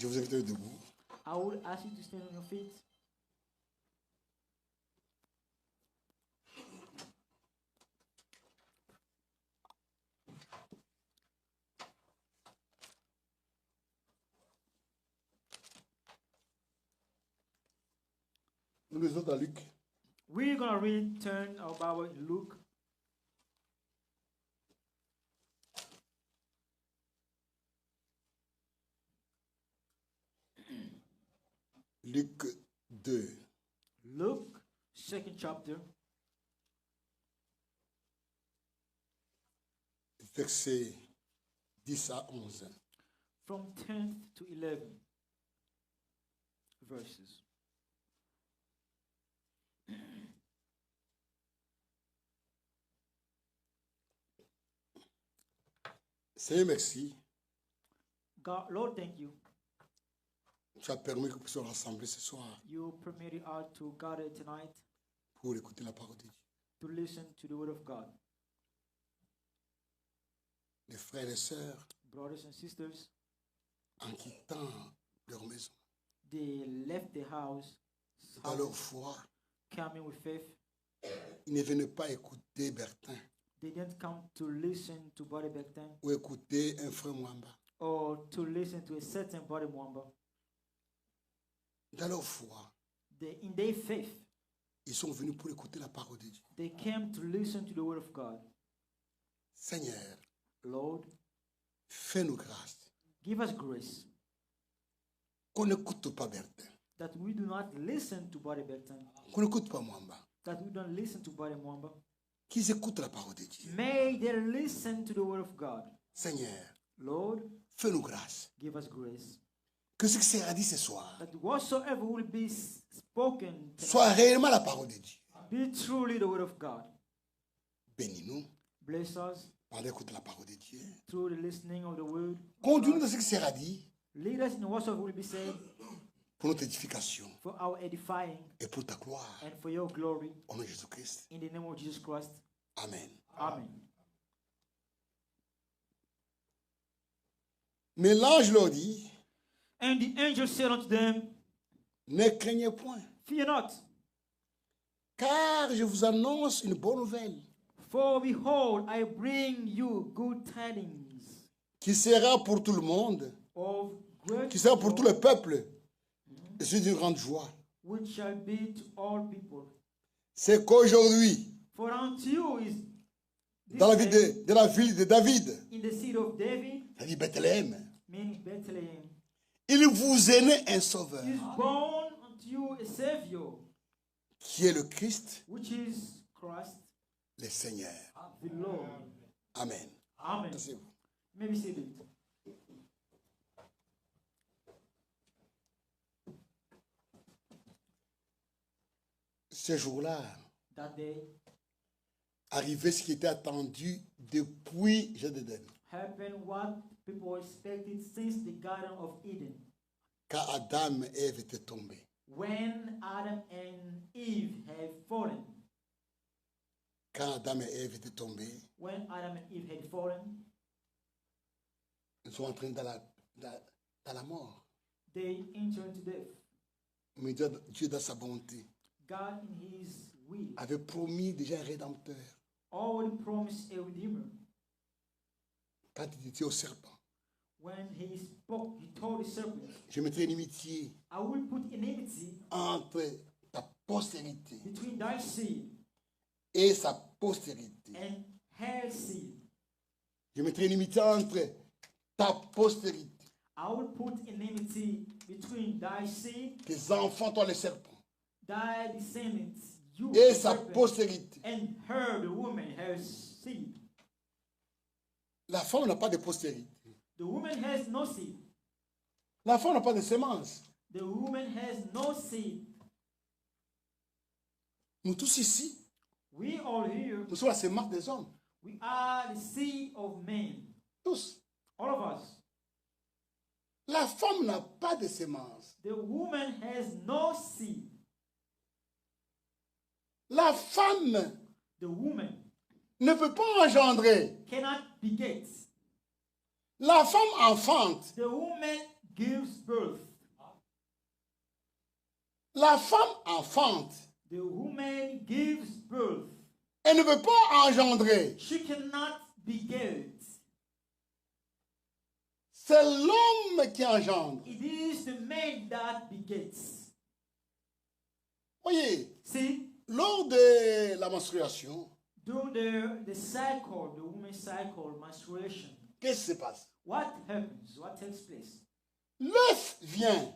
Je vous invite à être debout. I will ask you to stand on your feet. Nous lisons dans Luc. We're going to turn our Bible in Luke. Luc 2. Luke, second chapter, Versets 10 à 11. from 10th to 11 verses. Seigneur, merci. God, Lord, thank you. Tu as permis que nous puissions rassembler ce soir You permitted us to gather tonight pour écouter la parole de Dieu. to listen to the word of God. Les frères et sœurs, Brothers and sisters, en quittant leur maison, they left the house, dans leur foi, coming with faith. ils ne venaient pas écouter Bertin They didn't come to listen to Body Becton ou écouter un frère Mwamba. or to listen to a certain Body Mwamba. Dans leur foi, In their faith, ils sont venus pour écouter la parole de Dieu. they came to listen to the word of God. Seigneur, Lord, fais-nous grâce give us grace qu'on n'écoute pas Bertin, that we do not listen to Body Becton, qu'on n'écoute pas Mwamba, that we don't listen to Body Mwamba. qu'ils écoutent la parole de Dieu. May they listen to the word of God. Seigneur, Lord, fais-nous grâce give us grace que ce qui sera dit ce soir that whatsoever will be spoken soit tonight réellement la parole de Dieu. be truly the word of God. Bénis-nous Bless us pendant d'écouter la parole de Dieu. through the listening of the word. Conduis-nous dans ce qui sera dit Lead us in whatsoever will be said pour notre édification for our edifying et pour ta gloire. and for your glory. Au nom de Jésus-Christ. In the name of Jesus Christ. Amen. Amen. Mais l'ange leur dit, And the angel said unto them, ne craignez point, Fear not, car je vous annonce une bonne nouvelle for behold, I bring you good tidings qui sera pour tout le monde, of great qui sera pour tout joy, le peuple, et c'est d'une grande joie. which shall be to all people. C'est qu'aujourd'hui, For unto you is this dans la ville day de la ville de David, in the city of David, c'est-à-dire Bethléem, meaning Bethlehem, il vous est né un sauveur, is born unto you a Savior, qui est le Christ, which is Christ le Seigneur. the Lord. Amen. Amen. Asseyez-vous. Maybe say it. Ce jour-là, That day arrivait ce qui était attendu depuis Jardin d'Éden, happened what people expected since the Garden of Eden, quand Adam et Ève étaient tombés. when Adam and Eve had fallen. Quand Adam et Ève étaient tombés, When Adam and Eve had fallen, ils sont entrés dans la mort. they entered into death. Mais Dieu, dans sa bonté, God, in His will, avait promis déjà un rédempteur. already promised a Redeemer. Quand il était au serpent, When He spoke, He told the serpent, je mettrai une inimitié I will put enmity entre ta postérité between thy seed et sa postérité. and her seed. Je mettrai une inimitié entre ta postérité, I will put enmity between thy seed, tes enfants, toi les serpents, thy descendants, you, et the sa serpent, postérité. and her, the woman, her seed. La femme n'a pas de postérité. The woman has no seed. La femme n'a pas de sémence. The woman has no seed. Nous tous ici, We all here, nous sommes la sémence des hommes. we are the seed of men. Tous. All of us. La femme n'a pas de sémence. The woman has no seed. La femme The woman ne peut pas engendrer. cannot beget. La femme enfante. The woman gives birth. La femme enfante. The woman gives birth. Elle ne peut pas engendrer. She cannot beget. C'est l'homme qui engendre. It is the man that begets. Voyez, See, lors de la menstruation, during the cycle, the woman's cycle, menstruation, qu'est-ce qui se passe? what happens? What takes place? L'œuf vient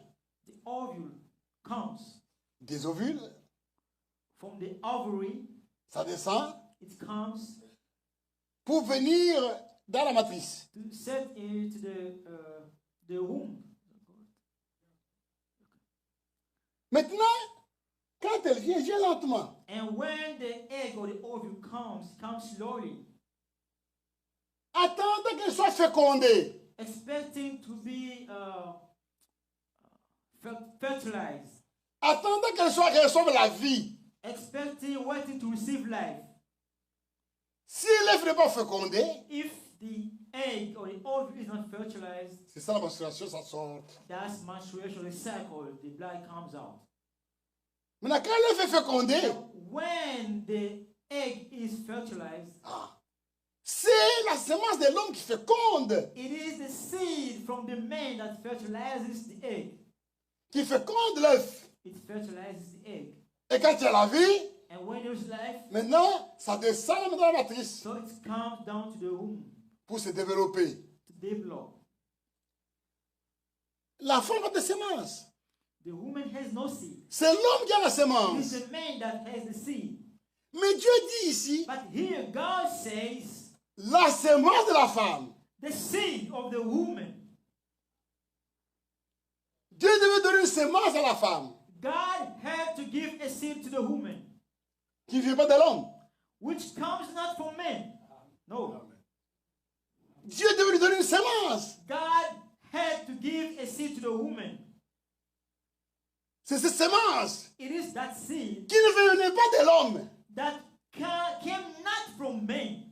The ovule comes des ovules, from the ovary. ça descend It comes pour venir dans la matrice. to set into the womb. Maintenant, quand elle vient lentement. And when the egg or the ovule comes slowly, Attendez qu'elle soit fécondée. expecting to be fertilized, Attendez qu'elle reçoive la vie. expecting, waiting to receive life. Si l'œuf n'est pas fécondé, If the egg or the ovule is not fertilized, c'est ça la menstruation, ça sort. that's menstruation, the cycle, the blood comes out. Maintenant, quand l'œuf est fécondé, When the egg is fertilized, c'est la semence de l'homme qui féconde. it is the seed from the man that fertilizes the egg. Qui féconde l'œuf. It fertilizes the egg. Et quand il y a la vie, And when there's life, maintenant, ça descend dans la matrice so it comes down to the womb pour se développer. to develop. La femme a des semences. The woman has no seed. C'est l'homme qui a la It is semence. the man that has the seed. Mais Dieu dit ici, But here God says, la semence de la femme. the seed of the woman. Dieu devait donner une semence à la femme God had to give a seed to the woman, qui ne vient pas de l'homme. which comes not from men. No. Dieu devait lui donner une semence. God had to give a seed to the woman. C'est cette semence It is that seed qui ne venait pas de l'homme. that came not from men.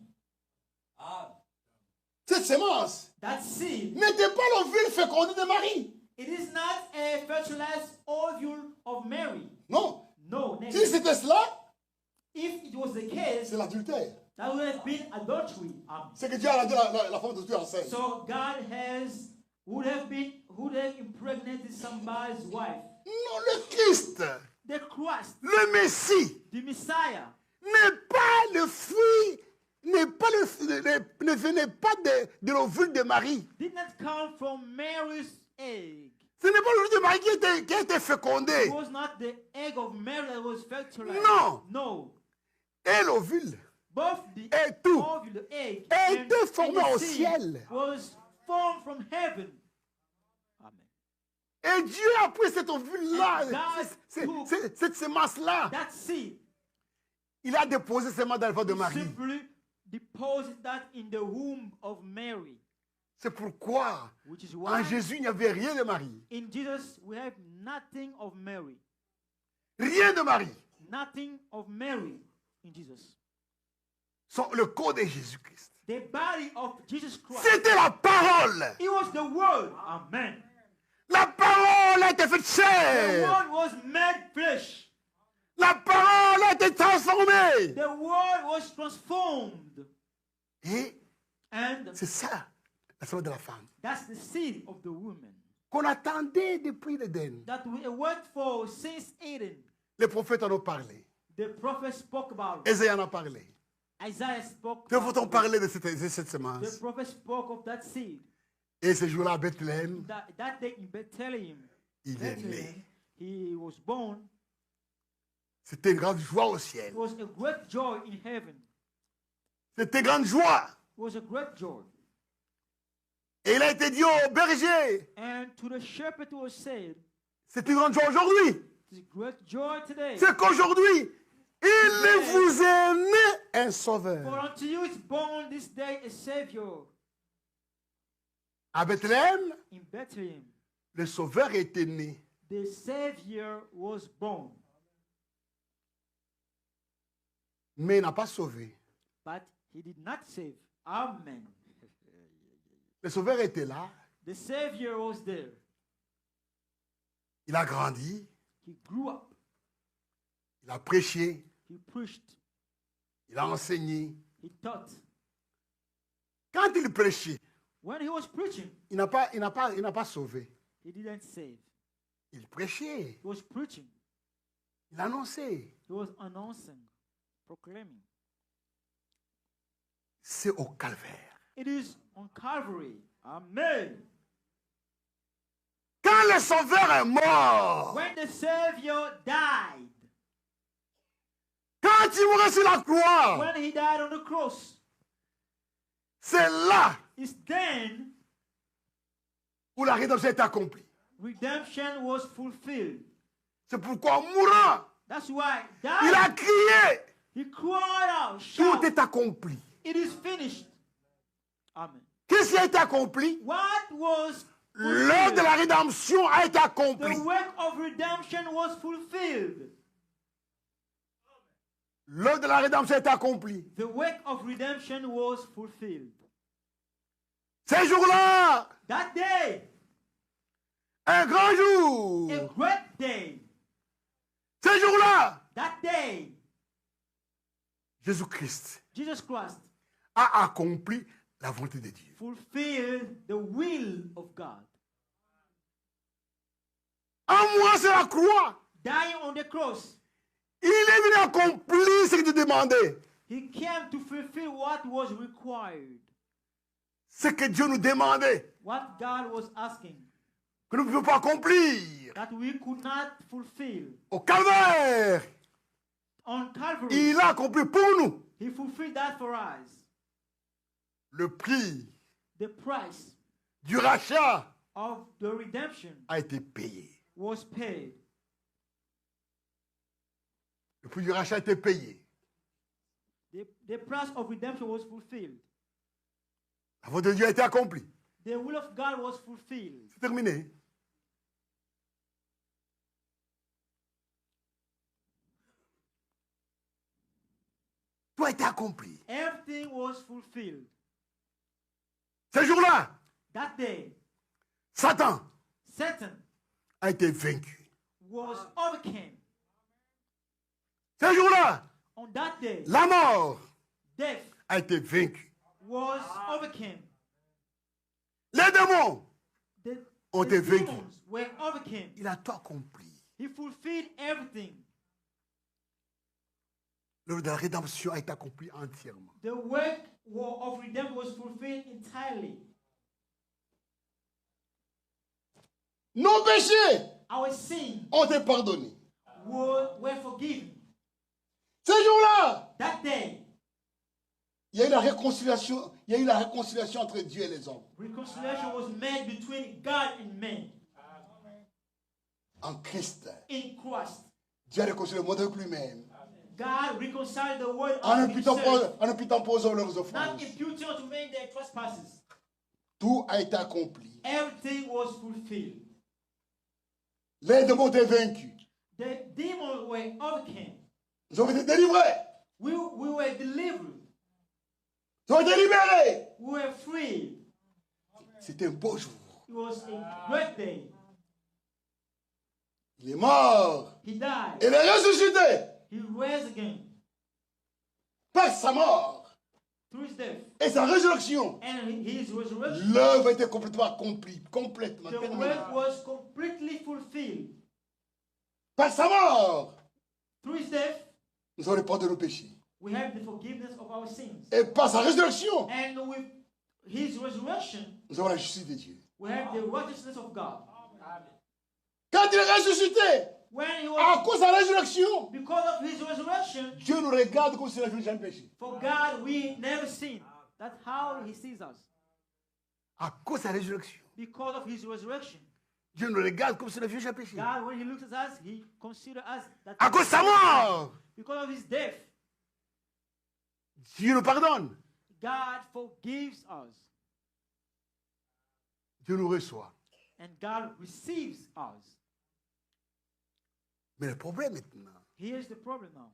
Cette semence That seed, n'était pas l'ovule fécondé de Marie. it is not a fertilized ovule of Mary. Non. No, never. Si c'était cela, If it was the case, c'est l'adultère. that would have been adultery. C'est que Dieu a dit la femme de Dieu enceinte. So God would have impregnated somebody's wife. Non, le Christ, The Christ, le Messie, the Messiah, n'est pas le fruit, ne venait pas de l'ovule de Marie. did not come from Mary's egg. Ce n'est pas l'ovule de Marie qui a été fécondé. It was not the egg of Mary that was fertilized. Non. No. Et l'ovule Both the et tout ovule, the egg, est and formé the au seed ciel. was formed from heaven. Amen. Et Dieu a pris cette ovule-là, God cette semence-là. That seed, Il a déposé cette semence dans le ventre de he Marie. simply deposited that in the womb of Mary, C'est pourquoi which is en why Jésus, il n'y avait rien de Marie. in Jesus we have nothing of Mary. Rien de Marie. Nothing of Mary in Jesus. Le corps de Jésus-Christ. The body of Jesus Christ. C'était la parole. It was the word. Amen. La parole a été faite The chair. word was made flesh. La parole a été transformée. The word was transformed. Et And c'est ça, la semence de la femme. that's the seed of the woman Qu'on attendait depuis l'Éden. that we wait for since Eden. Les prophètes en ont parlé. The prophet spoke about it. Ésaïe en a parlé. Isaiah spoke Que about faut-on it. parler de cette The semence? prophet spoke of that seed. Et ce jour-là à Bethléem, That day in Bethlehem, il est né. he was born. C'était une grande joie au ciel. It was a great joy in heaven. C'était une grande joie. It was a great joy. Et il a été dit au berger, And to the shepherd was said, c'est une grande joie aujourd'hui. it's a great joy today. C'est qu'aujourd'hui, il vous est né un sauveur. For unto you is born this day a Savior. À Bethléem, In Bethlehem, le sauveur était né. the Savior was born, Mais il n'a pas sauvé. but he did not save. Amen. Le sauveur était là, The Savior was there, Il a grandi, He grew up. il a prêché, He preached. il a enseigné. He taught. Quand il prêchait, When he was preaching, il n'a pas sauvé. he didn't save. Il prêchait, He was preaching. il annonçait. He was announcing, proclaiming. C'est au calvaire. It is on Calvary. Amen. Quand le Sauveur est mort, When the Savior died, quand il mourut sur la croix, when he died on the cross, c'est là it's then où la rédemption est accomplie. redemption was fulfilled. C'est pourquoi en mourant, That's why il a dying, crié, he cried out, tout shout, est accompli. it is finished. Amen. Qu'est-ce qui a été accompli? What was L'œuvre de la fulfilled? rédemption a été accomplie. The work of redemption was fulfilled. L'œuvre de la rédemption est accomplie. The work of redemption was fulfilled. Ces jours-là, That day, un grand jour, a great day, ces jours-là, that day, Jésus-Christ Jesus Christ a accompli la volonté de Dieu. fulfilled the will of God. En mourant sur la croix, Dying on the cross, il est venu accomplir ce que tu demandais. he came to fulfill what was required, Ce que Dieu nous demandait, what God was asking, que nous ne pouvions pas accomplir. that we could not fulfill. Au calvaire, On Calvary, il a accompli pour nous. he fulfilled that for us. Le prix The price du rachat of the redemption a été payé. was paid. Le prix du rachat a été payé. The price of redemption was fulfilled. La volonté de Dieu a été accomplie. The will of God was fulfilled. C'est terminé. Tout a été accompli. Everything was fulfilled. Ce jour-là, That day, Satan Satan a été vaincu. was overcome. Ce jour-là, On that day, la mort death a été vaincue. was overcome. Les démons The, ont the été vaincus. demons were overcome. Il a tout accompli. He fulfilled everything. L'œuvre de la rédemption a été accomplie entièrement. The work of redemption was fulfilled entirely. Nos péchés Our sins ont été pardonnés. were forgiven. Ce jour-là, That day, il y a eu la réconciliation, entre Dieu et les hommes. reconciliation was made between God and man En Christ, in Christ. Dieu a réconcilié le monde avec lui-même. God reconciled the world En of himself, imputant pour eux leurs not offenses. imputing to men their trespasses. Tout a été accompli. Everything was fulfilled. Les démons ont été vaincus. The demons were overcome. Ils ont été délivrés. We were delivered. Ils ont été libérés. We were free. C'était un beau jour. It was a great day. Il est mort. He died. Il est ressuscité. He rose again Par sa mort through his death et sa résurrection. and his resurrection. L'œuvre a été complètement accomplie. Complètement. The terminée. work was completely fulfilled. Par sa mort, Through his death, nous avons le pardon de nos péchés. we have the forgiveness of our sins. Et par sa résurrection, And with his resurrection, nous avons la justice de Dieu. we have the righteousness of God. Quand il est ressuscité, When he à was, cause de sa résurrection, because of his resurrection, Dieu nous regarde comme si nous n'avions jamais péché. for God we never sinned. That's how he sees us. À cause de sa résurrection, Because of his resurrection, Dieu nous regarde comme si nous n'avions jamais péché. God, when he looks at us, he considers us that À cause de sa mort, because of his death, Dieu nous pardonne. God forgives us Dieu nous reçoit. and God receives us. Mais le problème maintenant, Here's the problem now.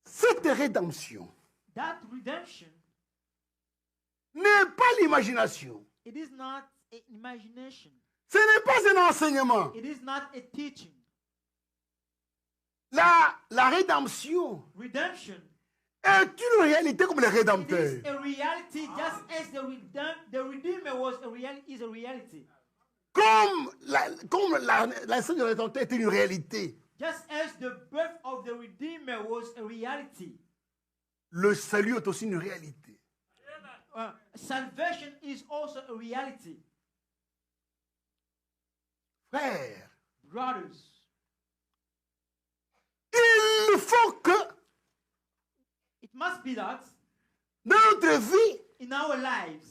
cette rédemption That redemption, n'est pas l'imagination. it is not an imagination. Ce n'est pas un enseignement. It is not a teaching. La rédemption Redemption est une réalité comme les it rédempteurs. is a reality just as the Redeemer was is a reality. Comme la naissance du rédempteur est une réalité. Just as the birth of the Redeemer was a reality. Le salut est aussi une réalité. Salvation is also a reality. Frères, Brothers, il faut que it must be that dans notre vie, in our lives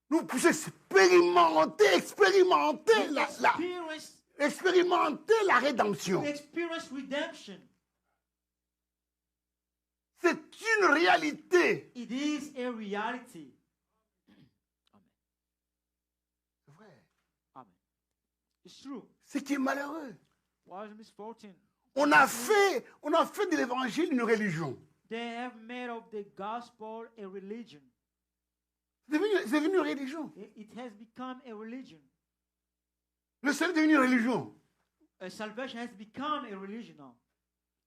nous puissions expérimenter la rédemption. we experience redemption. C'est une réalité. It is a reality. C'est vrai. Amen. It's true. Ce qui est malheureux. Was misfortune. On a fait de l'évangile une religion. They have made of the gospel a religion. C'est devenu une religion. It has become a religion. Le salut est devenu une religion. Salvation has become a religion now.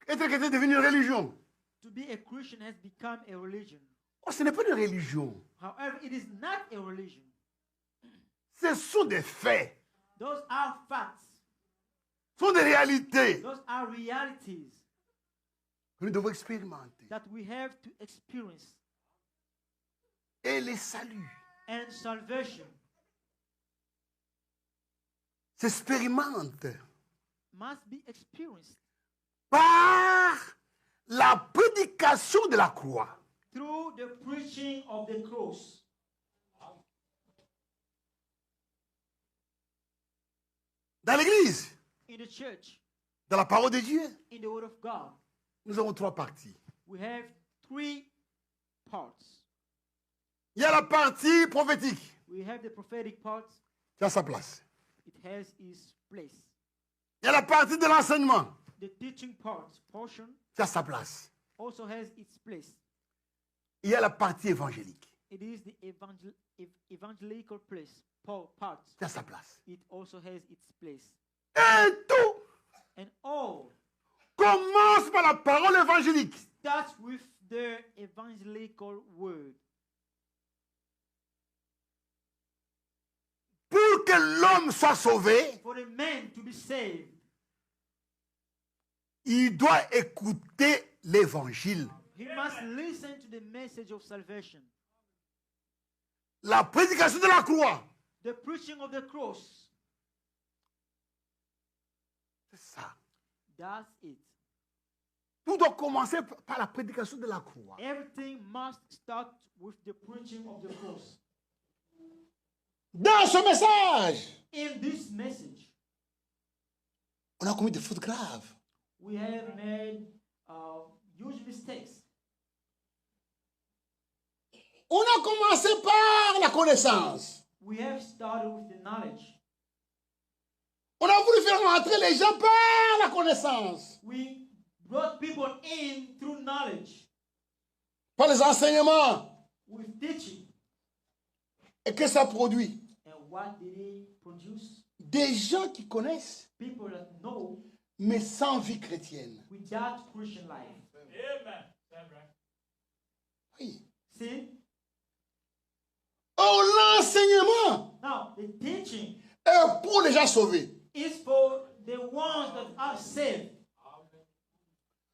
Être chrétien est devenu une religion. To be a Christian has become a religion. Oh, ce n'est pas une religion. However, it is not a religion. Ce sont des faits. Those are facts. Ce sont des réalités Those are realities que nous devons expérimenter. that we have to experience. Et les saluts And salvation s'expérimentent must be experienced par la prédication de la croix. through the preaching of the cross. Dans l'Église, In the church, dans la parole de Dieu, in the Word of God, nous avons trois parties. we have three parts. Il y a la partie prophétique We have the prophetic part. qui a sa place. It has its place. Il y a la partie de l'enseignement The teaching portion qui a sa place. also has its place. Il y a la partie évangélique It is the evangelical place part. qui a sa place. It also has its place. Et tout And all commence par la parole évangélique. starts with the evangelical word. Pour que l'homme soit sauvé, For a man to be saved, il doit écouter l'évangile. he must listen to the message of salvation. La prédication de la croix. The preaching of the cross. C'est ça. That's it. Tout doit commencer par la prédication de la croix. Everything must start with the preaching of the cross. Dans ce message, In this message, on a commis des fautes graves. we have made huge mistakes. On a commencé par la connaissance. We have started with the knowledge. On a voulu faire rentrer les gens par la connaissance, We brought people in through knowledge, par les enseignements. with teaching. Et que ça produit? And what did he produce? Des gens qui connaissent, People that know mais sans vie chrétienne. without Christian life. Oui. See? Or, l'enseignement Now, the teaching est pour les gens sauvés. is for the ones that are saved.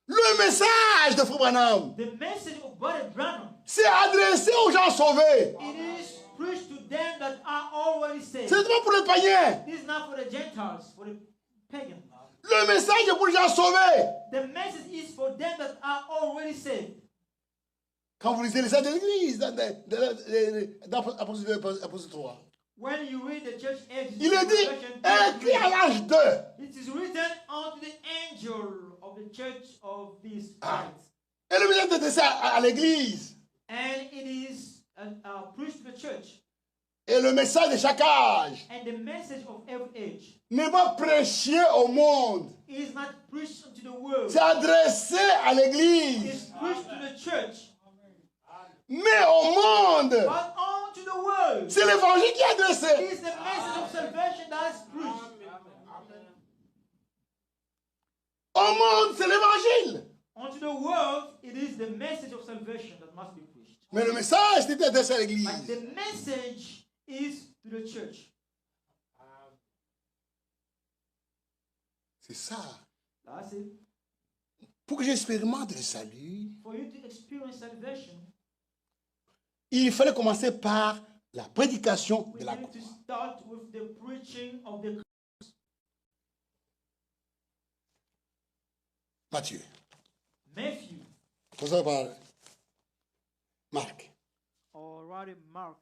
Le message de Frère Branham, The message of Brother Branham, c'est adressé aux gens sauvés. it is preached to them that are already saved. Ce n'est pas pour les païens. This is not for the Gentiles, for the pagans. Le message est pour les gens sauvés. The message is for them that are already saved. Quand vous lisez les actes de l'Église, dans Apôtre 3, When you read the church ages, il est dit, écrit à l'âge 2. it is written unto the angel of the church of this Christ. Et le message est adressé à l'Église. And it is preached to the church. Et le message de chaque âge And the message of every age n'est pas prêché au monde. is not preached unto the world. C'est adressé à l'Église. It's preached to the church. Mais au monde, But unto the world c'est l'évangile qui est adressé. is the message of salvation that is preached. au monde, c'est l'évangile. Unto the world, it is the message of salvation that must be preached. Mais le message était adressé à But l'église. the message is to the church. C'est ça. That's it. Pour que j'expérimente le salut, For you to experience salvation, il fallait commencer par la prédication we de la need to croix. start with the preaching of the Matthieu. Matthew, Commençons par Marc. or rather Mark.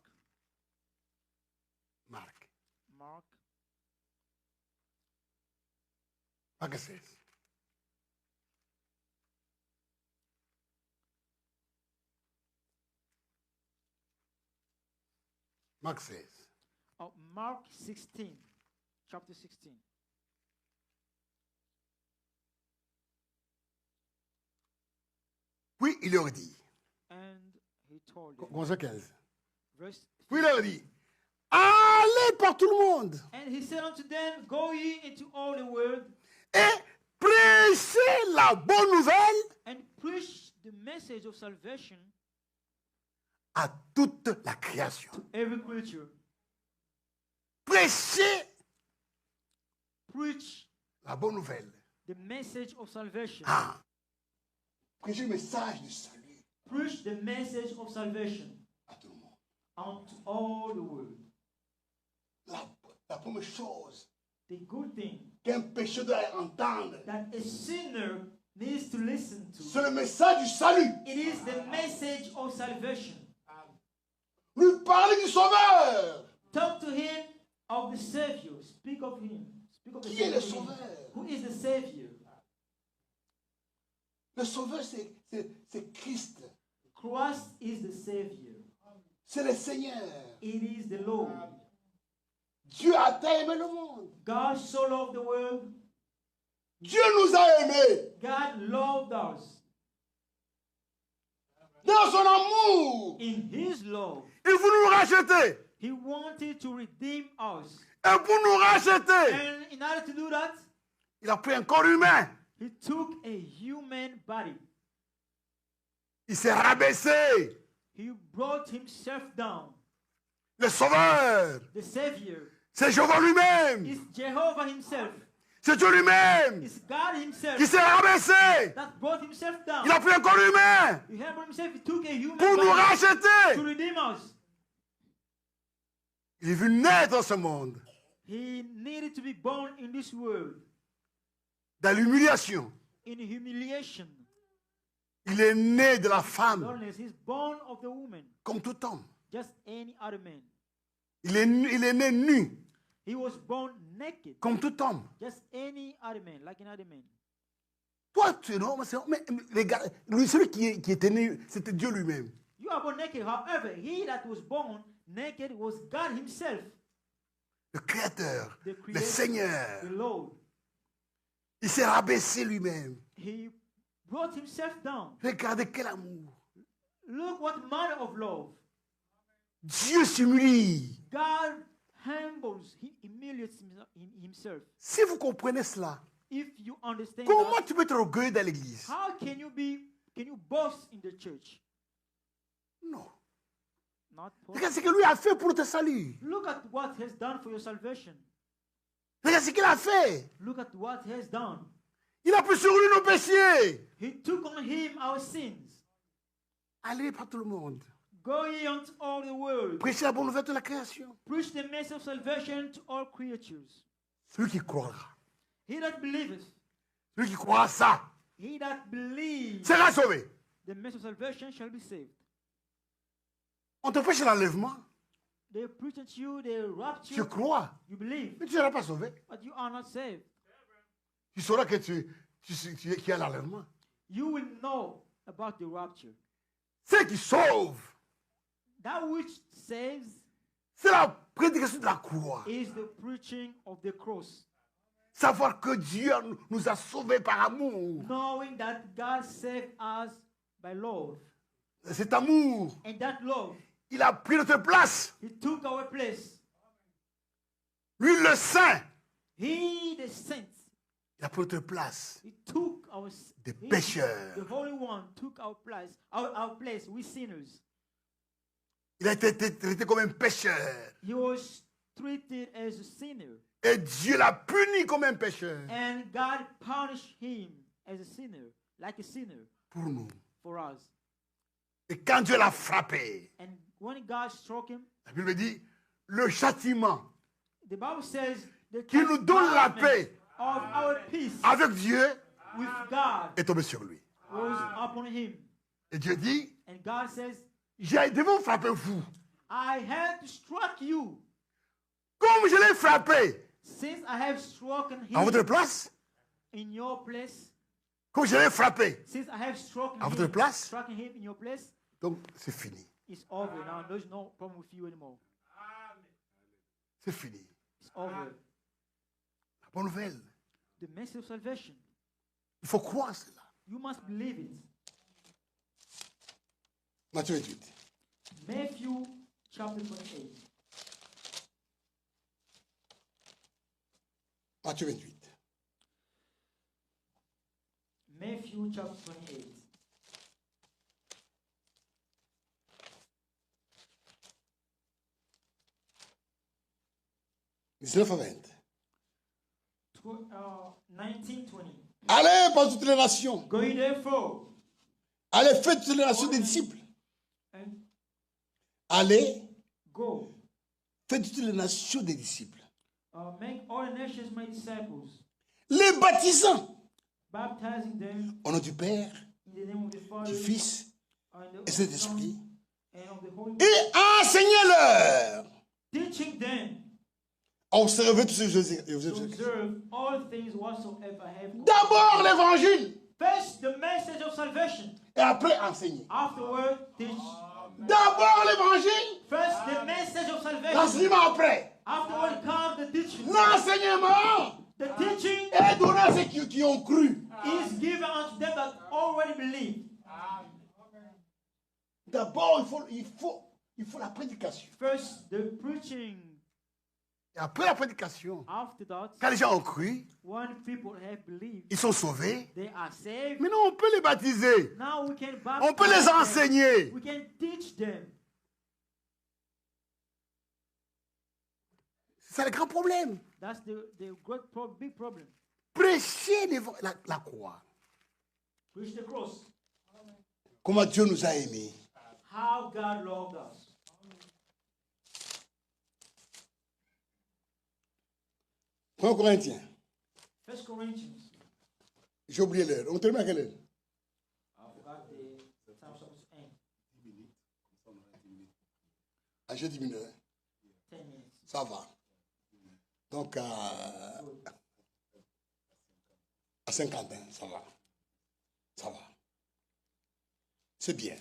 Marc. Mark. Marc 16. Marc 16. Oh, Mark 16, chapter 16. Puis il leur dit, And he told them, commençons 15. verse Puis il leur dit, allez par tout le monde And he said unto them, Go ye into all the world et prêchez la bonne nouvelle and preach the message of salvation à toute la création. to every creature. Prêchez Preach la bonne nouvelle. the message of salvation. Ah. Prêchez le message du salut Preach the message of salvation à tout le monde. unto all the world. La première chose The good thing qu'un pécheur doit entendre, that a sinner needs to listen to, c'est le message du salut. it is the message of salvation. Lui parler du Sauveur. Talk to him of the Savior. Speak of him. Speak of the Qui est le Savior. Sauveur? Who is the Savior? Le Sauveur, c'est Christ. Christ is the Savior. C'est le Seigneur. It is the Lord. Dieu a tant aimé le monde. God so loved the world. Dieu nous a aimés God loved us. dans son amour. In His love, Il voulait nous racheter. He wanted to redeem us. Et pour nous racheter, And in order to do that, il a pris un corps humain. He took a human body. Il s'est rabaissé. He brought Himself down. Le Sauveur, The Savior c'est Jéhovah lui-même. is Jehovah Himself. C'est Dieu lui-même It's God Himself qui s'est rabaissé. that brought Himself down. Il a pris un corps humain He humbled Himself. He took a human pour nous body racheter. to redeem us. Il est venu naître dans ce monde, He needed to be born in this world dans l'humiliation. in humiliation. Il est né de la femme, Darkness. He's born of the woman, comme tout homme. just any other man. Il est né nu, He was born naked, comme tout homme. just any other man, like another man. Toi, tu es un homme, mais regarde, lui, celui qui était né, c'était Dieu lui-même. You are born naked. However, he that was born naked was God Himself, Le Créateur, the le Creator, Seigneur. the Lord. Il s'est rabaissé lui-même. He brought Himself down. Regardez quel amour. Look what manner of love. Dieu s'humilie. God humbles, He humiliates Himself. Si vous comprenez cela, If you understand comment that, tu peux être orgueilleux dans l'église? how can you boast in the church? Non. Not possible. Regarde ce que lui a fait pour te salut. Look at what He has done for your salvation. Regarde ce qu'il a fait. Look at what He has done. Il a pris sur lui nos péchés. He took on Him our sins. Allez par tout le monde. Go ye unto all the world. Prêchez la bonne nouvelle de la création. Preach the message of salvation to all creatures. Celui qui croira. He that believeth, Celui qui croira ça he that believes sera sauvé. the message of salvation shall be saved. On te prêche l'enlèvement. They preach unto you the Tu rapture. crois. You believe, Mais tu ne seras pas sauvé. but you are not saved. Tu sauras que qu'il y a l'enlèvement. You will know about the rapture. Ce qui sauve, That which saves c'est la prédication de la croix. is the preaching of the cross. Savoir que Dieu nous a sauvés par amour. Knowing that God saved us by love. Cet amour, And that love, il a pris notre place. He took our place. Lui, le saint, He, the saint, Il a pris notre place He took des pécheurs. The Holy One took our place, our place, we sinners. Il a été traité comme un pécheur. He was treated as a sinner. Et Dieu l'a puni comme un pécheur. And God punished him as a sinner, like a sinner, Pour nous. for us. Et quand Dieu l'a frappé, And when God struck him, la Bible dit, le châtiment the Bible says the qui nous donne la chastisement paix of our peace avec Dieu with God est tombé sur lui. was upon him. Et Dieu dit, And God says, j'ai devant vous frapper vous. I had to strike you, Comme je l'ai frappé since I have struck à votre him place, in your place. comme je l'ai frappé. Since I have struck À votre place? striking him in your place, Donc c'est fini. it's over now. There's no problem with you anymore. C'est fini. It's over. La bonne nouvelle. The message of salvation. Il faut croire cela. You must believe it. Matthieu 28. Matthew chapter 28. Matthieu 28. Matthew chapter 28. Tw- 19:20. Allez par toutes les nations. Go ye therefore Allez, faites toutes les nations des disciples. and Allez, go, faites toutes les nations des disciples. make all the nations my disciples, Les baptisant baptizing them au nom du Père, in the name of the Father du Fils and et of du the Saint-Esprit. Son and of the Holy Ghost, Et enseignez-leur teaching them à observer tout ce que je vous ai to observe all things whatsoever I have commanded. D'abord l'évangile First, the message of salvation. et après enseigner. Afterward, teach. D'abord l'évangile, First, the message of salvation. l'enseignement après. Afterward comes the teaching. L'enseignement The teaching est donné à ceux qui ont cru. is given unto them that already believe. D'abord, il faut la prédication. First, the preaching. Et après la prédication, After that, quand les gens ont cru, when people have believed, ils sont sauvés. they are saved. Maintenant, on peut les baptiser. Now we can On peut les baptize them. enseigner. We can teach them. C'est le grand problème. That's the big problem. Prêcher la croix. Preach the cross. Comment Dieu nous a aimés. How God loved us. 1 Corinthiens. 1 Corinthians. J'ai oublié l'heure. On termine à quelle heure? I forgot the time supposed to end. Ah, j'ai 10 minutes. 10 minutes. Ça va. Donc, à 50, hein, ça va. Ça va. C'est bien.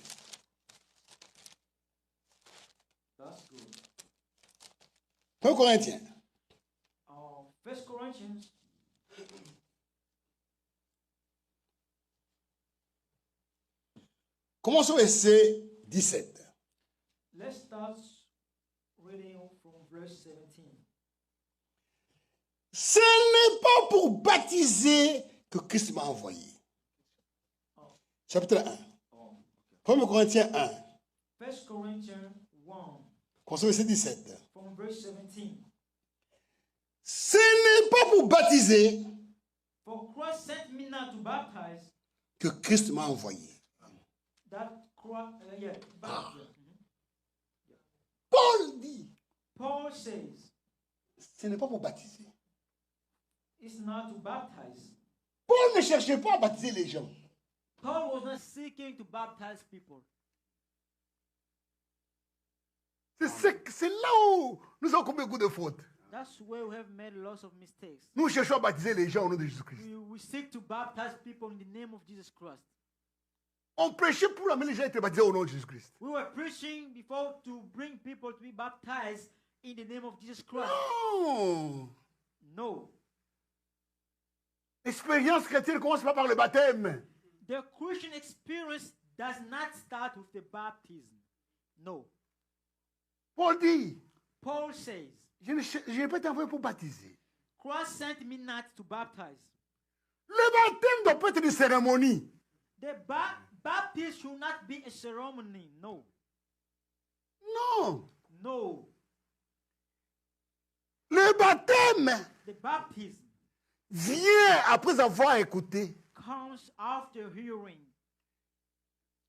That's good. 1 Corinthiens. 1 Corinthians. Commençons au verset 17. Let's start reading from verse 17. Ce n'est pas pour baptiser que Christ m'a envoyé. Chapitre 1. 1 Corinthiens 1. 1 Corinthians 1, Commençons au verset 17. from verse 17. Ce n'est pas pour baptiser For Christ sent me not to baptize, que Christ m'a envoyé. that Christ, Paul dit, Paul says, ce n'est pas pour baptiser. it's not to baptize. Paul ne cherchait pas à baptiser les gens. Paul was not seeking to baptize people. C'est là où nous avons commis beaucoup de fautes. That's where we have made lots of mistakes. Nous cherchons à baptiser les gens au nom de Jésus-Christ. We seek to baptize people in the name of Jesus Christ. On prêchait pour amener les gens à être baptisés au nom de Jésus-Christ. We were preaching before to bring people to be baptized in the name of Jesus Christ. Non. No. L'expérience chrétienne commence pas par le baptême. The Christian experience does not start with the baptism. No. Paul dit, Paul says, je n'ai pas été envoyé pour baptiser. Christ sent me not to baptize. Le baptême ne doit pas être une cérémonie. The baptism should not be a ceremony. No. Non. No. Le baptême The baptism vient après avoir écouté. comes after hearing.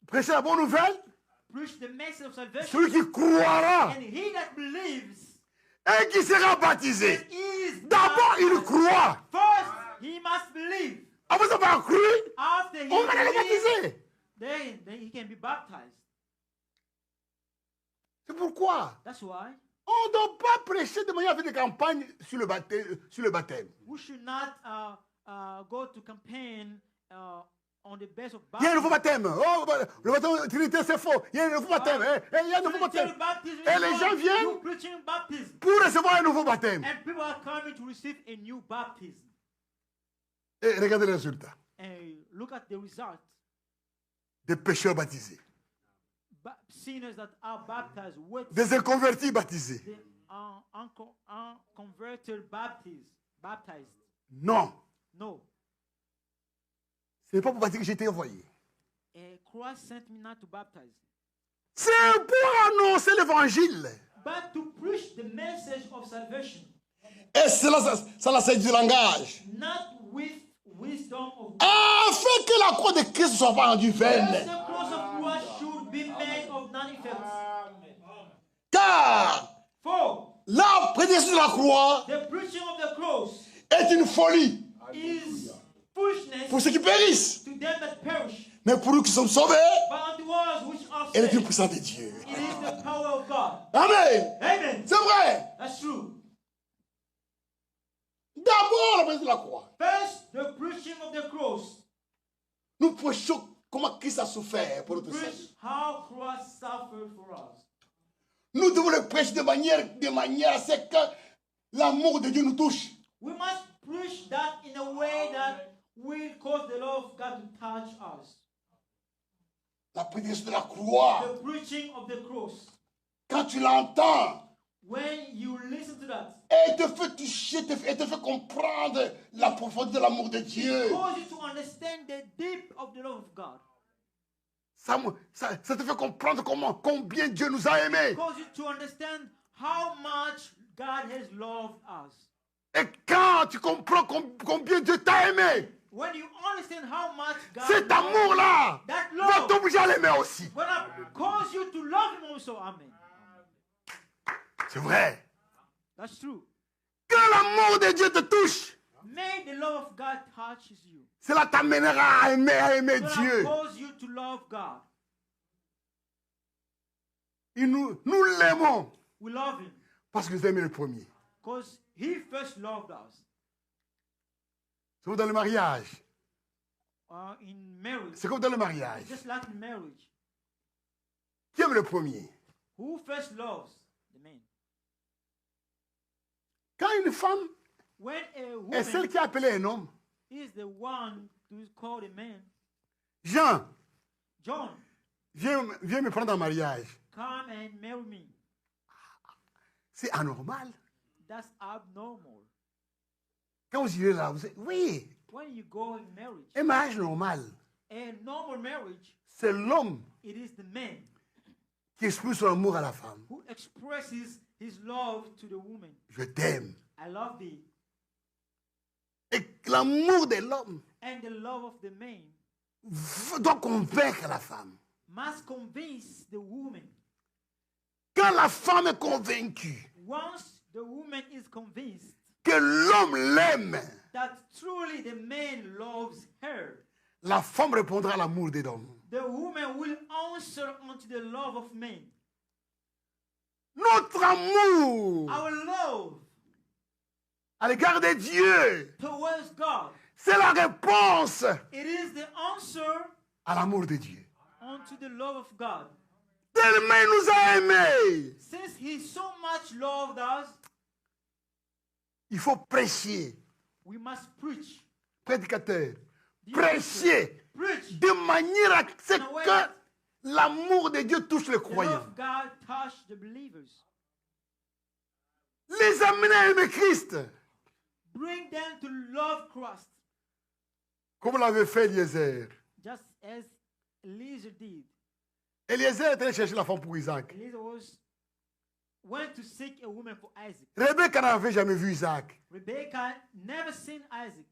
Prêcher la bonne nouvelle. Preach the message of salvation. Celui qui croira And he that believes et qui sera baptisé. is D'abord, il baptized. croit. First, he must believe. Après avoir cru, After he on va le believes, baptiser. then he can be baptized. C'est pourquoi That's why on ne doit pas prêcher de manière à faire des campagnes sur le baptême. we should not go to campaign on the base of Il y a un nouveau baptism. baptême. Oh, le baptême Trinité, c'est faux. Il y a un nouveau baptême. Il y a un nouveau baptême. Et les gens viennent preaching baptism, pour recevoir un nouveau baptême. and people are coming to receive a new baptism. Et regardez les résultats. And look at the result. Des pécheurs baptisés. Sinners that are baptized with Des inconvertis baptisés. the unconverted baptized. Non. No. Ce n'est pas pour baptiser que j'ai été envoyé. Christ sent me not to baptize, C'est pour annoncer l'évangile. but to preach the message of salvation, Et cela, ça c'est du langage. not with wisdom of God. Afin que la croix de Christ ne soit pas rendue Lest vaine. the cross of Christ should be made of none effect. Car For la prédication de la croix the preaching of the cross est une folie is foolishness pour ceux qui périssent. to them that perish, Mais pour nous qui sommes sauvés, but unto us which are elle est une saved, puissance de Dieu. it is the power of God. Amen. Amen. C'est vrai. That's true. D'abord la prédication de la croix. First, the preaching of the cross. Nous prêchons comment Christ a souffert pour notre salut. Preach how Christ suffered for us. Nous devons le prêcher de manière à ce que l'amour de Dieu nous touche. We must preach that in a way that will cause the love of God to touch us. La prédication de la croix, The preaching of the cross. quand tu l'entends, When you listen to that, elle te fait toucher, elle te fait comprendre la profondeur de l'amour de Dieu. it causes you to understand the deep of the love of God. Ça te fait comprendre combien Dieu nous a aimés. It causes you to understand how much God has loved us. Et quand tu comprends combien Dieu t'a aimé, When you understand how much God cet loves you, amour-là that va love t'obliger à l'aimer aussi. gonna cause you to love Him also. Amen. C'est vrai. That's true. Quand l'amour de Dieu te touche, May the love of God touches you. cela t'amènera à aimer It's Dieu. gonna cause you to love God. Et nous l'aimons We love Him parce que nous aimons le premier. because He first loved us. C'est comme dans le mariage. In marriage, C'est comme dans le mariage. just like in marriage, Qui aime le premier? who first loves the man? Quand une femme When a est celle woman qui a appelé un homme, is the one who is called a man, Jean, John, viens me prendre en mariage. come and marry me. C'est anormal. That's abnormal. Quand vous irez là, vous dites, oui, When you go in marriage, un mariage normal, a normal marriage, c'est l'homme it is the man qui exprime son amour à la femme. who expresses his love to the woman. Je t'aime. I love thee. Et l'amour de l'homme And the love of the man doit convaincre la femme. must convince the woman. Quand la femme est convaincue Once the woman is convinced que l'homme l'aime, that truly the man loves her, la femme répondra à l'amour de l'homme. the woman will answer unto the love of man. Notre amour Our love à l'égard de Dieu, towards God, c'est la réponse it is the answer à l'amour de Dieu. unto the love of God. Tellement il nous a aimés. Since He so much loved us, Il faut prêcher. we must preach. Prédicateur, prêcher Preach. de manière à ce que l'amour de Dieu touche les The love croyants. of God touch the believers. Les amener à aimer Christ. Bring them to love Christ. Comme l'avait fait Eliezer. just as Eliezer did. Eliezer est allé chercher la femme pour Isaac. Eliezer went to seek a woman for Isaac. Rebecca n'avait jamais vu Isaac. Rebecca never seen Isaac.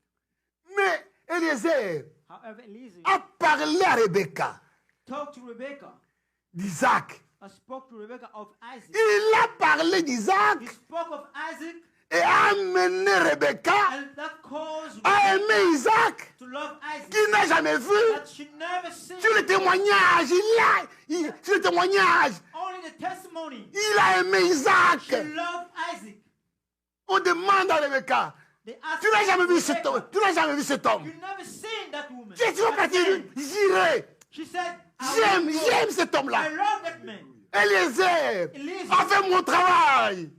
Mais Eliezer However, Eliezer a parlé à Rebecca talked to Rebecca. d'Isaac. Spoke to Rebecca of Isaac. Il a parlé d'Isaac He spoke of Isaac, et a amené Rebecca and that caused à Rebecca aimer Isaac to love Isaac qu'il n'a jamais vu. that she never seen. Sur le témoignage, sur le témoignage, Only the testimony. il a aimé Isaac. She loved Isaac. On demande à Rebecca, They asked tu n'as jamais vu cet Rebecca, homme, tu n'as jamais vu cet homme. you never seen that woman. Si tu veux That partir, man. j'irai. She said, J'aime, j'aime cet I homme-là. love that man. Eliezer Eliezer a fait mon travail.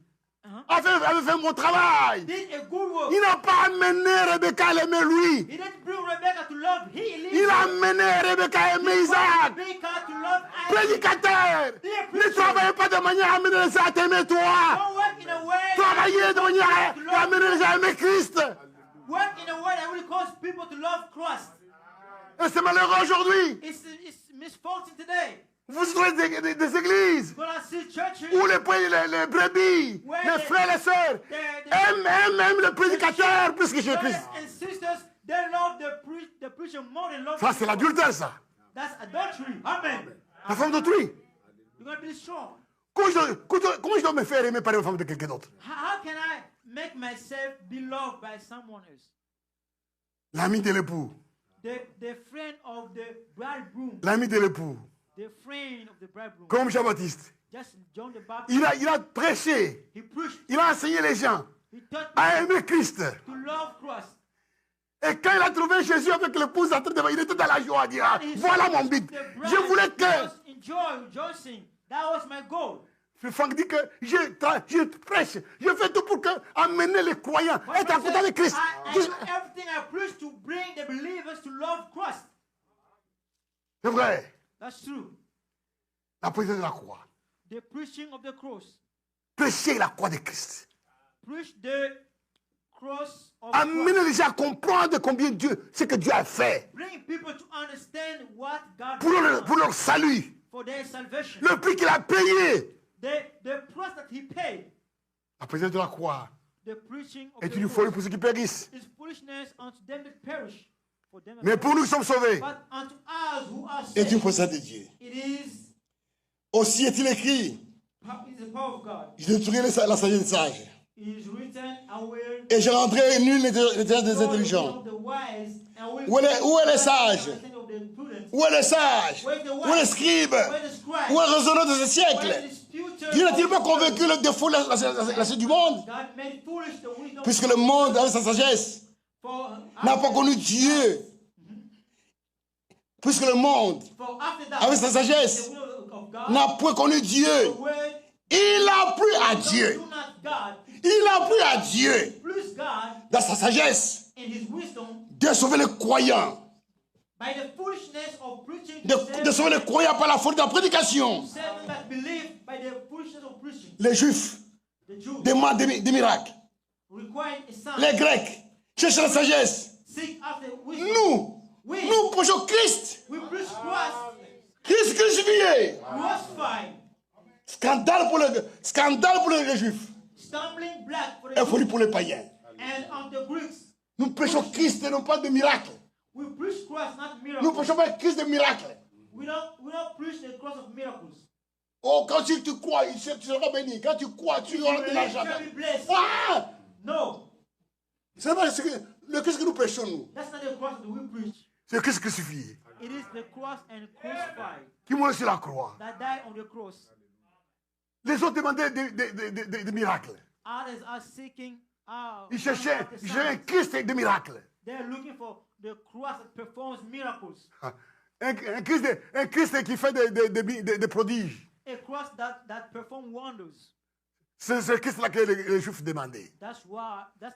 A fait mon travail. did a good work. Il n'a pas amené Rebecca à l'aimer lui. He didn't bring Rebecca to love Eliezer. Il a amené Rebecca à aimer He Isaac. brought Rebecca to love Isaac. Prédicateur, ne travaillez pas de manière à amener les gens à t'aimer toi. Don't work in a way. Travaillez de manière à amener les gens à aimer Christ. Work in a way that will cause people to love Christ. Et c'est malheureux aujourd'hui. It's misfortune today. Vous trouvez des églises When I see churches où les brebis, les frères et les sœurs aiment le prédicateur plus que Jésus-Christ. brothers and sisters, they love the preacher more than love Ça, c'est Jesus. l'adultère, ça. That's adultery. Amen. La femme d'autrui. You're going to be strong. Comment je dois me faire aimer par une femme de quelqu'un d'autre? How can I make myself be loved by someone else? L'ami de l'époux. The friend of the bridegroom. L'ami de l'époux. The friend of the bridegroom. Comme Jean-Baptiste. Just John the Baptist. Il a prêché. He preached. Il a enseigné les gens He taught à people aimer Christ. to love Christ. Et quand il a trouvé Jésus avec l'épouse en train de... Il était dans la joie à dire, ah, And he voilà said mon but. the bride Je voulais que... was enjoy, rejoicing. That was my goal. Franck dit que je prêche, je fais tout pour que amener les croyants, But être à he côté said, de Christ. I do everything I preach to bring the believers to love Christ. C'est vrai. That's true. La présence de la croix. The preaching of the cross. Prêcher la croix de Christ. Preach the cross of Amener Christ. les gens à comprendre combien Dieu, ce que Dieu a fait Bring people to understand what God pour has pour done leur salut. for their salvation. Le prix qu'il a payé. The price that he paid. La présence de la croix The preaching of est the une cross folie pour ceux qui périssent. is foolishness unto them that perish. For them that Mais pour nous qui sommes sauvés, But unto us who are est une saved, puissance de Dieu. it is Aussi est-il écrit, the power of God. je détruirai la sagesse des sages, It is written, I will et je rendrai nul l'intérêt des intelligents. of the wise, and will Où est le sage? understanding of the prudent. Où est le sage? Where is the Où est le wise? scribe? Where is the scribe? Où est le raisonneur de ce Where siècle? is the disputer Dieu of n'a-t-il pas this convaincu world? le défaut la suite du monde? God made foolish the wisdom Puisque of le God. monde, avec sa sagesse, For n'a pas connu Dieu. Puisque le monde, for after that, avec sa sagesse, the will of God, n'a point connu Dieu. the word Il a plu à Dieu. do not God, Il a plu à Dieu, please God dans sa sagesse, in His wisdom de sauver les croyants. by the foolishness of preaching De sauver les croyants par la faute de la prédication. Seven that believe by the foolishness of preaching. Les Juifs The Jews demandent des miracles. require a sign. Les Grecs cherchent la sagesse. Seek after wisdom. Nous prêchons Christ. We preach Christ Christ crucifié. crucified, Scandale pour les Juifs. stumbling block for the Et folie Jews pour les païens. and on the Greeks. Nous prêchons Christ et non pas de miracles. We preach Christ, not Nous miracles. prêchons pas Christ de miracles. We don't preach the cross of miracles. Oh, quand tu crois, tu seras béni. Quand tu crois, tu auras de l'argent. Shall be blessed. Ah! No, C'est pas le Christ que nous prêchons, nous. that's not the cross that we preach. c'est le Christ crucifié It is the cross and crucified qui mourut sur la croix. that died on the cross. Les autres demandaient des miracles. Others are seeking. Ils cherchaient un Christ de miracles. They're looking for the cross that performs miracles. Un Christ qui fait des prodiges. A cross that performs wonders. C'est ce Christ-là que les Juifs demandaient. That's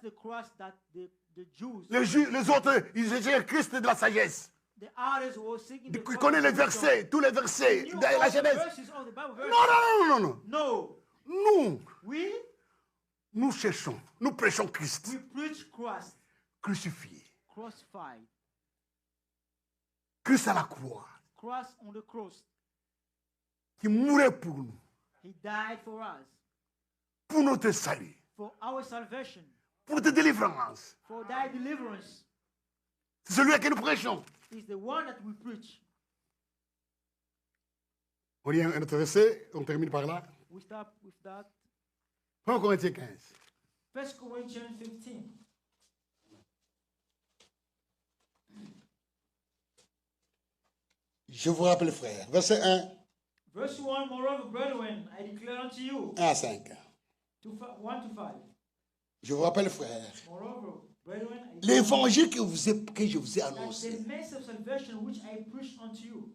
the cross that the Jews. Les autres, ils cherchaient un Christ de la sagesse. The others were seeking the Qui cross connaît of les wisdom. versets, tous les versets Knew de all la the Genèse. verses of the Bible verses. Non. No, Nous cherchons, nous prêchons Christ we preach Christ crucifié. crucified. Christ à la croix, Christ on the cross. qui mourait pour nous, He died for us, pour notre salut, for our salvation, pour notre délivrance. for thy deliverance. C'est celui à qui nous prêchons. Is the one that we preach. On lit un autre verset, on termine par là. We start with that. 1 Corinthiens 15. 1 Corinthians 15. Je vous rappelle, frère. Verset 1 Verse 1, moreover, brethren, I declare unto you, 1 à 5. 1 to 5. Je vous rappelle, frère. Moreover, brethren, I declare L'évangile que je vous ai that annoncé, the message of salvation which I preached unto you,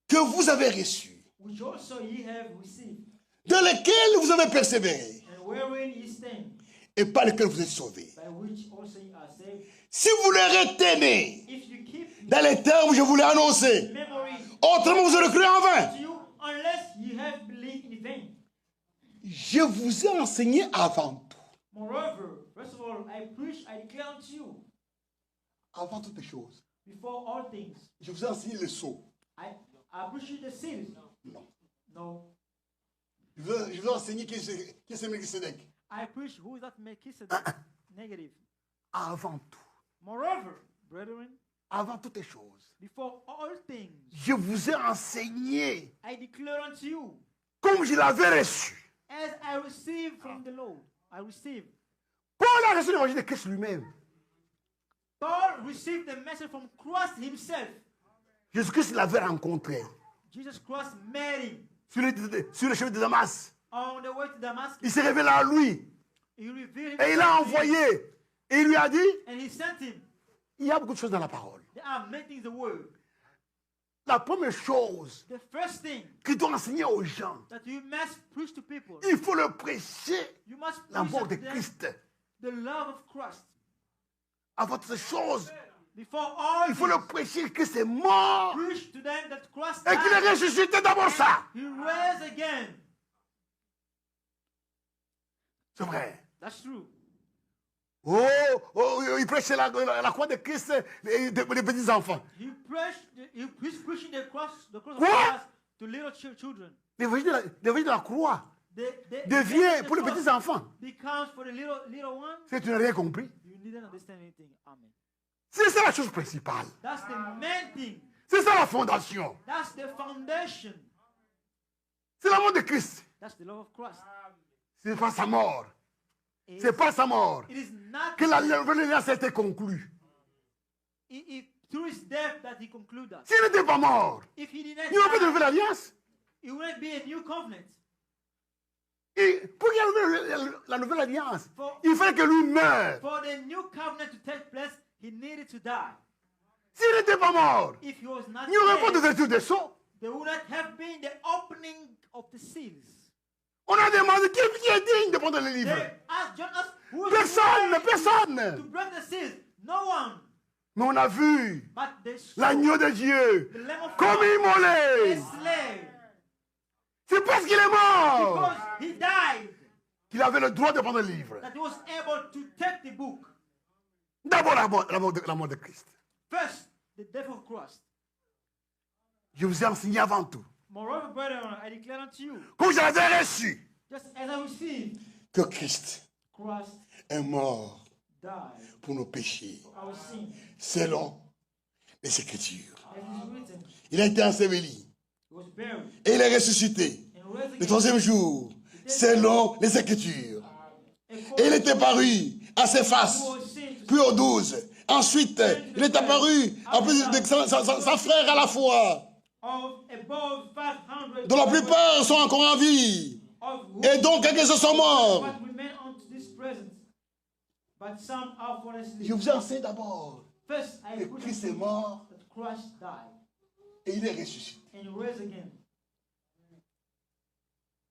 que vous avez reçu, which also ye have received, dans lequel vous avez persévéré, and wherein ye stand, et par lequel vous êtes sauvés. by which also ye are saved, Si vous le retenez if you keep dans les termes que je vous l'ai annoncé, memory autrement vous aurez cru en vain. to you, unless ye have believed in vain. Je vous ai enseigné avant tout. Moreover, first of all, I preach, I declare unto you, Avant toutes choses. before all things, Je vous ai enseigné le sceau. I appreciate the sins. Non. No. Je vous ai enseigné qui c'est Melchisedec. I preach who is that Melchizedek. Negative. Avant tout, Moreover, brethren, avant toutes choses, before all things, je vous ai enseigné I declare unto you, comme je l'avais reçu. as I received from the Lord, I received. Paul a reçu l'évangile de Christ lui-même. Paul received the message from Christ himself. Jésus-Christ l'avait rencontré Jesus Christ met him sur le chemin de Damas. on the way to Damascus. Il s'est révélé à lui He revealed et il himself l'a to him, envoyé. Et il lui a dit, and he sent him. il y a beaucoup de choses dans la parole. There are many things in the word. La première chose The first thing qu'il doit enseigner aux gens, that you must preach to people, il faut leur prêcher you must la preach mort to de them Christ. the love of Christ. Avant toutes ces choses, Before all il faut things, leur prêcher que c'est mort preach to them that Christ et qu'il est died. ressuscité d'abord ça. He rose again. C'est vrai. That's true. Il prêchait la croix de Christ et des petits enfants. He's preaching the cross of Quoi? Christ to little children. L'évangile de la croix The devient message pour les of petits enfants. becomes for the little ones. Si tu n'as rien compris, You didn't understand anything. Amen. c'est ça la chose principale. That's the main thing. C'est ça la fondation. That's the foundation. C'est l'amour de Christ. That's the love of Christ. C'est pas sa mort. It C'est is- pas sa mort it is not que la nouvelle alliance a été conclue. through his death that he concluded that. S'il n'était pas mort, If he didn't il n'y aurait pas de die, nouvelle alliance. it wouldn't be a new covenant. Et pour qu'il y ait la nouvelle alliance, For, il fallait que lui meure. for the new covenant to take place, he needed to die. S'il n'était pas mort, If he was not il n'y aurait pas dead, d'ouverture des sceaux. there would not have been the opening of the seals. On a demandé qui est digne de prendre le livre. They asked John us, who is Personne, worthy to personne. break the seals? No one. Mais on a vu But they saw l'agneau de Dieu the Lamb of comme God, immolé. the slave, C'est parce qu'il est mort because he died, qu'il avait le droit de prendre le livre. that he was able to take the book. D'abord la mort de Christ. First, the death of Christ. Je vous ai enseigné avant tout, Moreover, brethren, I declare unto you, comme je l'avais reçu, just as I received, Que Christ Christ est mort died pour nos péchés, for our sins, selon les Écritures. as is written. Il a été enseveli He was buried et il est ressuscité and rose le again. troisième jour, selon les Écritures. Et il était paru à ses faces, puis aux 12. Ensuite, il est apparu à plus de sa frère à la fois, Of above 500, dont la plupart sont encore en vie, of whom et dont quelques-uns sont morts. what remain unto this present, but some are fallen asleep. Je vous ai enseigné d'abord First, I que put Christ est mort that Christ died et il est ressuscité. and he rose again.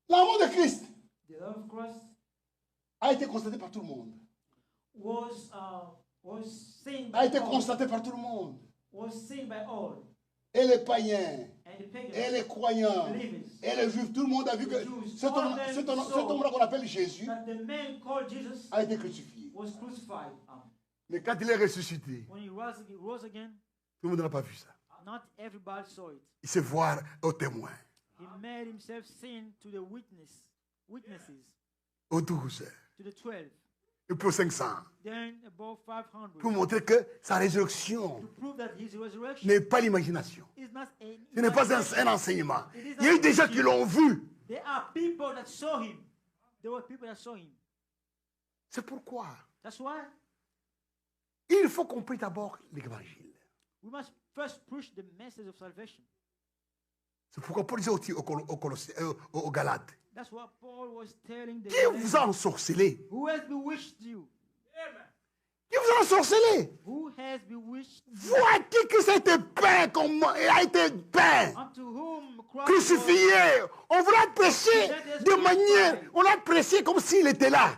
L'amour de Christ The love of Christ a été constaté par tout le monde. was seen A by été all. constaté par tout le monde. Was seen by all, Et les païens, and the pagans, et les croyants, believers, et les juifs, tout le monde a vu que cet homme-là qu'on appelle Jésus that the man called Jesus a été crucifié. was crucified. Mais quand il est ressuscité, When he rose again, tout le monde n'a pas vu ça. not everybody saw it. Il se voit au témoin, He made himself seen to the witnesses, aux 12, to the 12, et pour 500, then above 500, pour montrer que sa résurrection to prove that his resurrection n'est pas l'imagination. is not Ce n'est pas un enseignement. Il y a eu des gens qui l'ont vu. There are people that saw him. There were people that saw him. C'est pourquoi That's why il faut qu'on prie d'abord l'évangile. we must first preach the message of salvation. C'est pourquoi Paul disait aux Galates, That's what Paul was telling the qui vous a ensorcelé? Who has bewitched you? Qui vous a ensorcelé? Who has bewitched you? Vois-tu que ça a été peint comme il a été peint, Unto whom Christ crucifié? On vous l'a prêché de manière, on l'a prêché comme s'il était là.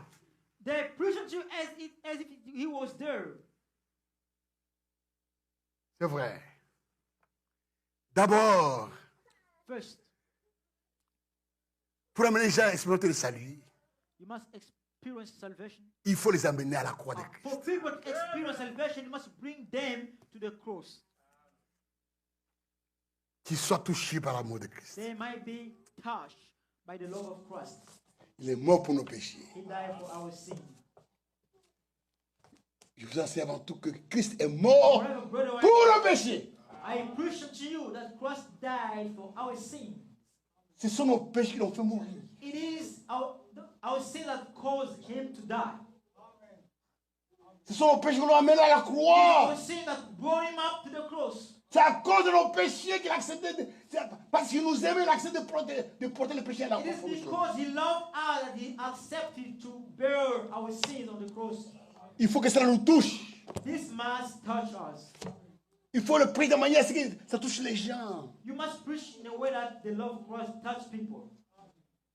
they preached you as if he was there. C'est vrai. D'abord, First, pour amener les gens à expérimenter le salut, you must experience salvation. il faut les amener à la croix de Christ. For people to experience salvation, you must bring them to the cross. Qu'ils soient touchés par l'amour de Christ. They might be touched by the love of Christ. Il est mort pour nos péchés. He died for our sin. Je vous enseigne avant tout que Christ est mort pour nos péchés. I preach to you that Christ died for our sin. Ce sont nos péchés qui l'ont fait mourir. It is our sin that caused him to die. Ce sont nos péchés qui l'ont amené à la It is croix. our sin that brought him up to the cross. C'est à cause de nos péchés qu'il a accepté, parce qu'il nous aimait, il a accepté de porter le péché à la It croix. is because he loved us that he accepted to bear our sins on the cross. Il faut que cela nous touche. This must touch us. Il faut le prier de manière à ce que ça touche les gens. You must preach in a way that the love of Christ touch people.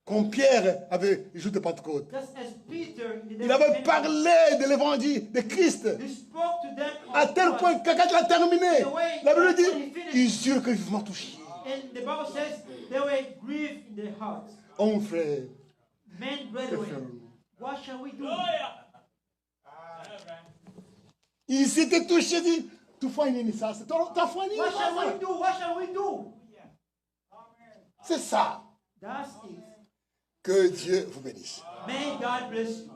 Comme Pierre avait le jour de Pentecôte. Just as Peter in the day Il of avait Pentecost, parlé de l'évangile de Christ. he spoke to them À of tel Christ. point que quand il a terminé, la Bible dit, ils eurent que vivement touché. And the Bible says they were grieved in their hearts. Oh mon frère, Men, brethren, what shall we do? ils s'étaient touchés, dit, tu fais une ça, c'est ta foi. What shall we do? What shall we do? C'est ça. That's it. Que Dieu vous bénisse. May God bless you.